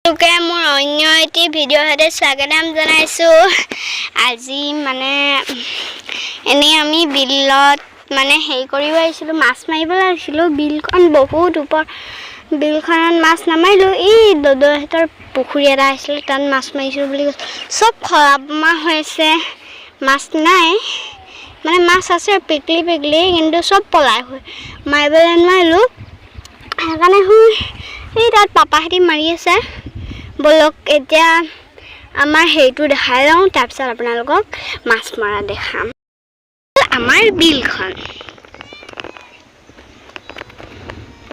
okay মোৰ অন্য এটি ভিডিঅ হতে স্বাগতম জনাইছো আজি মানে এনে আমি বিলত মানে হেই কৰিব আহিছিলো মাছ মাৰিবলৈ আহিছিলো বিলখন বহুত ওপৰ বিলখনত মাছ নামাৰিলো এই দদহেতৰ পুখুৰী এটা আছিল তাত মাছ মাৰিছো বুলি সব খৰামা হৈছে মাছ নাই মানে মাছ আছে পিকলি কিন্তু সব পলাই হৈ মাৰিবলৈ নোৱাৰিলো সেইকাৰণে এই তাত পাপাহেতি মাৰি আছে বলক এতিয়া আমাৰ হেইটো দেখাই লওঁ তাৰপিছত আপোনালোকক মাছ মৰা দেখাম আমাৰ বিলখন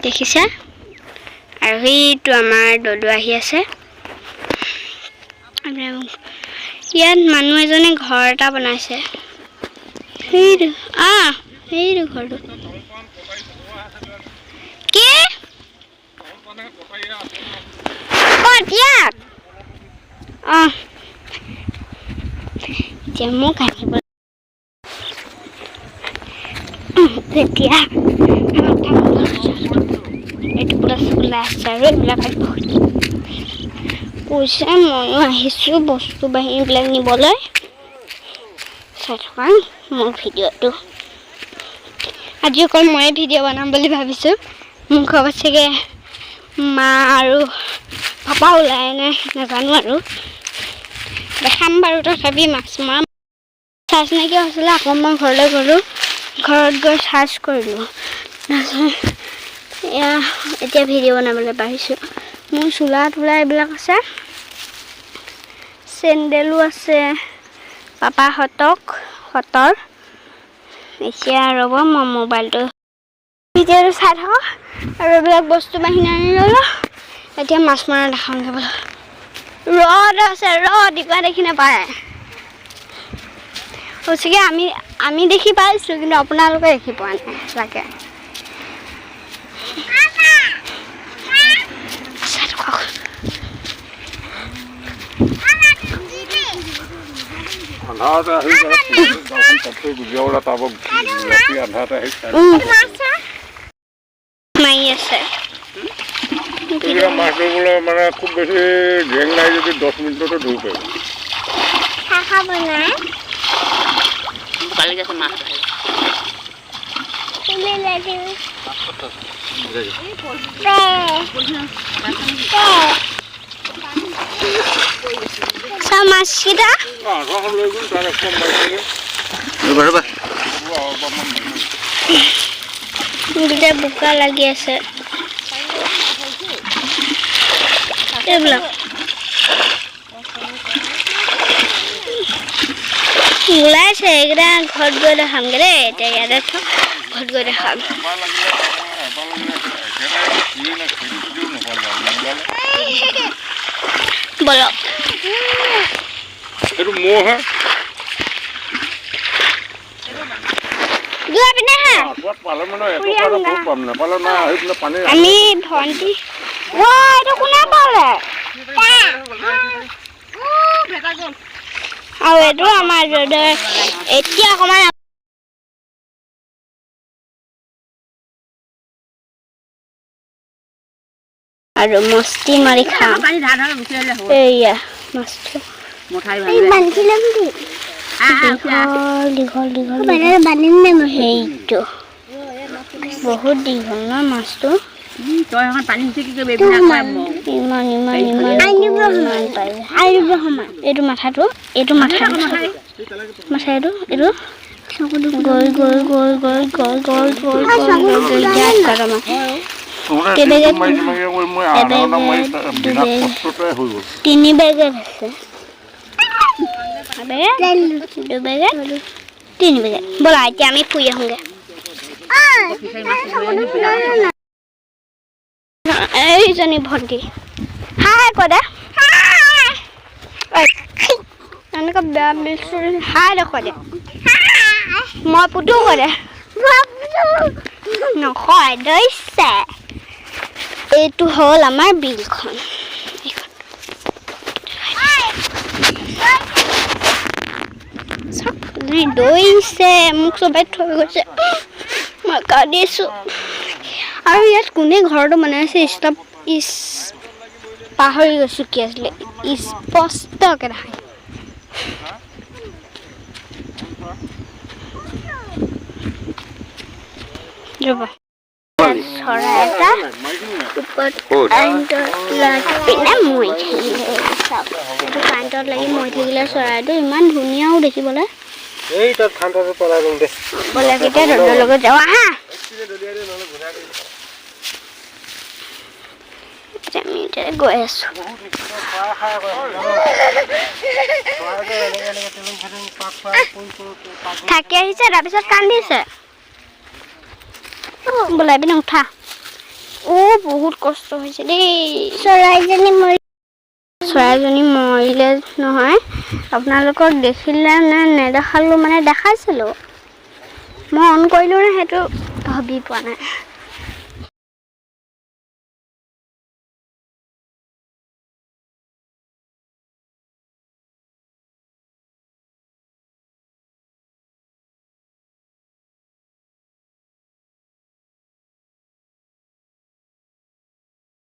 দেখিছে আৰু এইটো আমাৰ দদু আহি আছে ইয়াত মানুহ এজনে ঘৰ এটা বনাইছে সেইটো ঘৰটো কি ইয়াত মোক আহিব তেতিয়া এইটো পুৰা চোলা আছে আৰু এইবিলাক কৈছে ময়ো আহিছোঁ বস্তু বাহিনীবিলাক নিবলৈ চাই থকা মোৰ ভিডিঅ'টো আজি অকল মই ভিডিঅ' বনাম বুলি ভাবিছোঁ মোৰ খবৰ চাগে মা আৰু পাপা ওলাই নাই নাজানো আৰু দেখাম বাৰু তথাপি মাছ মৰা চাৰ্জ নাইকিয়া হৈছিলে আকৌ মই ঘৰলৈ গ'লোঁ ঘৰত গৈ চাৰ্জ কৰিলোঁ এতিয়া ভিডিঅ' বনাবলৈ পাৰিছোঁ মোৰ চোলা তোলা এইবিলাক আছে চেণ্ডেলো আছে পাপাহঁতৰ এতিয়া ৰ'ব মই মোবাইলটো ভিডিঅ'টো চাই থাকক আৰু এইবিলাক বস্তু বাহিনী আনি ল'লোঁ এতিয়া মাছ মৰা দেখাওঁগৈ বোলো ৰ'দ আছে ৰ'দ ইকুৱা দেখি নাপায় সঁচাকৈ আমি দেখি পাইছোঁ কিন্তু আপোনালোকে দেখি পোৱা নাই লাগে মাৰি আছে মাছ ধৰিবলৈ মানে খুব বেছি জেং নাই যদি 10 মিনিটতে ধৰিব মাছকেইটা বোকা লাগি আছে এইবিলাক ওলাইছে এইকেইটা ঘৰত গৈ দেখামগৈ দেই এতিয়া ইয়াতে ঘৰত গৈ দেখাম বলক এইটো মহ আমি ভণ্টি এইটো কোনে পালে আৰু এইটো আমাৰ এতিয়া অকণমান আৰু মস্তি মাৰি খাম এয়া মাছটো সেইটো বহুত দীঘল ন মাছটো এইটো মাথাটো এইটো গৈ তিনি বেগেট আছে তিনি বেগেট ব'লা এতিয়া আমি ফুৰি আহোঁগৈ এইজনী ভণ্টি হাই কৈ দে এনেকুৱা বেয়া হাই দেখুৱাই দে মই পুতু কৈ দে নকয় দৈছে এইটো হ'ল আমাৰ বিলখন দৈছে মোক চবাই থৈ গৈছে মই কান্দিছোঁ আৰু ইয়াত কোনে ঘৰটো বনাইছে পাহৰি গৈছোঁ কি আছিলে স্পষ্টকৈ দেখায় ৰ'বা চৰাই এটা ওপৰত কাৰেণ্টত লাগি পিনে মৰি থাকিলে চাওক এইটো কাৰেণ্টত লাগি মৰি থাকিলে চৰাইটো ইমান ধুনীয়াও দেখিবলৈ এই তাত ঠাণ্ডাটো পলাই দিওঁ দে বোলে কেতিয়া ৰ'দৰ লগত যাওঁ আহা আমি এতিয়া গৈ আছোঁ থাকি আহিছে তাৰপিছত কান্দিছে বোলাই পিনে উঠা বহুত কষ্ট হৈছে দেই চৰাইজনী মৰিলে নহয় আপোনালোকক দেখিলে নে নেদেখালোঁ মানে দেখাইছিলোঁ মই অন কৰিলোঁ নে সেইটো ভাবি পোৱা নাই